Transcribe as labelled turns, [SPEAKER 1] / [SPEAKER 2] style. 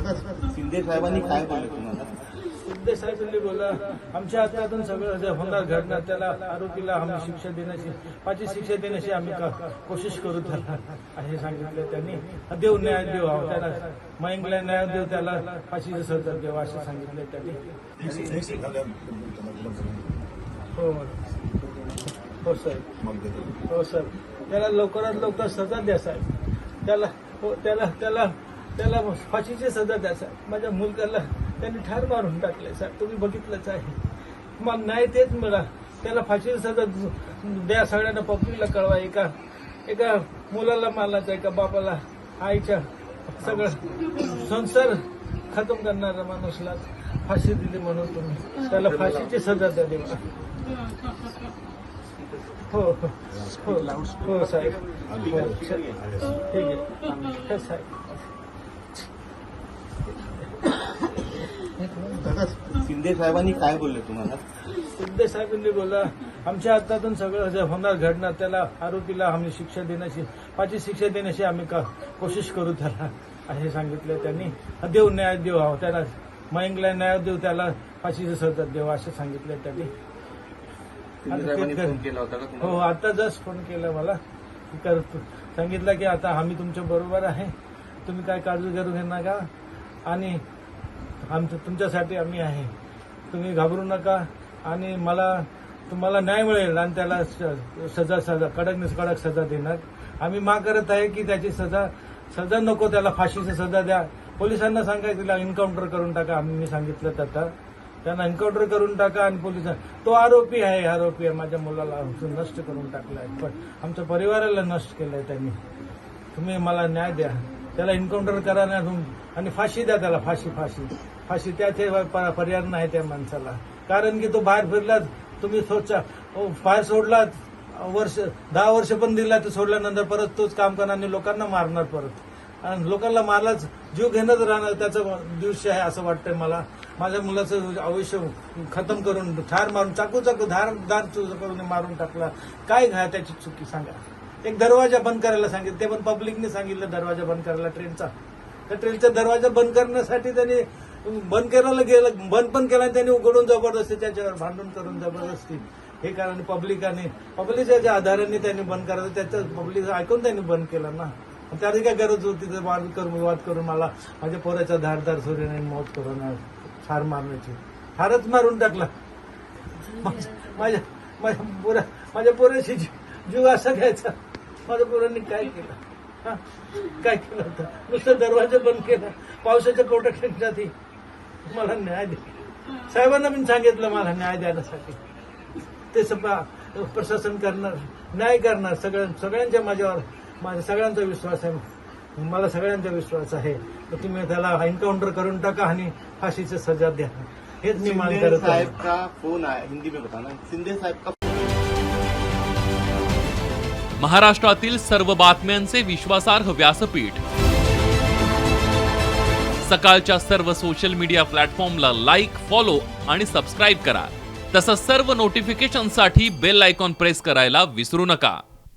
[SPEAKER 1] शिंदे साहेबांनी काय बोलले तुम्हाला?
[SPEAKER 2] शिंदे साहेबांनी बोलला, आमच्या हातातून सगळं जे होणार घडणार त्याला आरोपीला आम्ही शिक्षा देण्याची, फाशी शिक्षा देण्याची आम्ही कोशिश करू त्याला, असे सांगितले त्यांनी. देऊ न्याय देऊ त्याला, मयंकला न्याय देऊ, त्याला फाशीची सजा देऊ असं सांगितले त्यांनी. हो हो साहेब, हो सर, त्याला लवकरात लवकर सजा द्या साहेब, त्याला हो त्याला त्याला त्याला फाशीची सजा द्या साहेब. माझ्या मुलगाला त्यांनी ठार मारून टाकले साहेब, तुम्ही बघितलंच आहे. मग नाही तेच मला त्याला फाशीची सजा द्या, सगळ्यांना पब्लिकला कळवा. एका मुलाला मारलाच, एका बापाला, आईच्या सगळं संसार खतम करणाऱ्या माणूसला फाशी दिली म्हणून तुम्ही त्याला फाशीची सजा द्या देवा. हो हो हो हो साहेब, हो ठीक आहे साहेब.
[SPEAKER 1] शिंदे साहेबांनी काय बोलले तुम्हाला?
[SPEAKER 2] शिंदे साहेबांनी बोलला, आमच्या हातातून सगळं जे होणार घडणार त्याला आरोपीला आम्ही शिक्षा देण्याची, फाशी शिक्षा देण्याची आम्ही कोशिश करू त्याला, असे सांगितले त्यांनी. देऊ न्याय देऊ त्याला, मयंकला न्याय देऊ, त्याला फाशीची सजा देऊ असं सांगितले त्यांनी. हो, आता जस्ट फोन केला मला, सांगितलं की आता आम्ही तुमच्या बरोबर आहे, तुम्ही काय काळजी करू घेऊ नका आणि तुमच्यासाठी आम्ही आहे, तुम्ही घाबरू नका आणि तुम्हाला न्याय मिळेल आणि त्याला सजा कडक सजा देणार. आम्ही माग करत आहे की त्याची सजा नको, त्याला फाशीची सजा द्या. पोलिसांना सांगा तिला एन्काउंटर करून टाका, मी सांगितलं आता त्यांना एन्काउंटर करून टाका. आणि तो आरोपी आहे, माझ्या मुलाला नष्ट करून टाकलाय, पण आमच्या परिवाराला नष्ट केलंय त्यांनी. तुम्ही मला न्याय द्या, त्याला एन्काउंटर करा आणि फाशी द्या त्याला, फाशी त्या पर्याय नाही त्या माणसाला. कारण की तो बाहेर फिरला, तुम्ही सोचा बाहेर सोडला, 10 वर्ष पण दिला, तर सोडल्यानंतर परत तोच काम करणार आणि लोकांना मारणार परत, आणि लोकांना मारलाच जीव घेणंच राहणार त्याचं दिवशी आहे असं वाटतंय मला. माझ्या मुलाचं आयुष्य खतम करून, ठार मारून, चाकू धार करून मारून टाकला. काय घ्या त्याची चुकी सांगा? एक दरवाजा बंद करायला सांगितलं, ते पण पब्लिकने सांगितलं दरवाजा बंद करायला ट्रेनचा. त्या ट्रेनचा दरवाजा बंद करण्यासाठी त्यांनी बंद पण केला, त्यांनी उघडून जबरदस्ती त्याच्यावर भांडण करून जबरदस्ती हे कारण पब्लिकच्या आधाराने त्यांनी बंद करायचं, त्याचं पब्लिक ऐकून त्यांनी बंद केलं ना. त्याची काय गरज होती तर वाद करून मला माझ्या पोराच्या धारदार सूर्याने मौत करून ठार मारण्याची, ठारच मारून टाकला. माझ्या पोराशी जीव असा घ्यायचा. माझ्या पोरांनी काय केलं, काय केलं होतं? नुसतं दरवाजा बंद केला पावसाच्या प्रोटेक्शनसाठी. मला न्याय दे, साहेबांना मी सांगितलं मला न्याय द्यायसाठी. ते प्रशासन करणार, न्याय करणार. सगळ्यांच्या माझ्या सगळ्यांचा विश्वास आहे, मला सगळ्यांचा विश्वास आहे. तर तुम्ही त्याला एन्काउंटर करून टाका आणि फाशीची सजा द्या, हेच मी मागणी करत आहे.
[SPEAKER 1] साहेब का फोन आहे, हिंदी में बताना. शिंदे साहेब का
[SPEAKER 3] महाराष्ट्रातील सर्व बातम्यांचे विश्वासार्ह व्यासपीठ, सकाळच्या सर्व सोशल मीडिया प्लॅटफॉर्मला लाईक, फॉलो आणि सबस्क्राईब करा. तसंच सर्व नोटिफिकेशनसाठी बेल आयकॉन प्रेस करायला विसरू नका.